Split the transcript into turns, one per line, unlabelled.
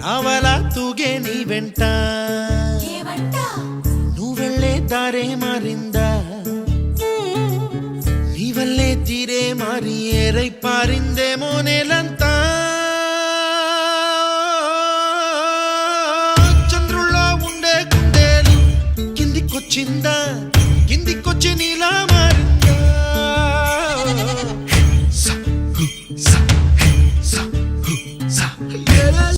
నావలా తూగే నీ వెంట నువ్వెళ్ళే దారే మారిందా నీ వల్లే తీరే మారి ఏరై పారిందేమో నేలంతా చంద్రుల్లో ఉండే గుండెలు కిందికొచ్చిందా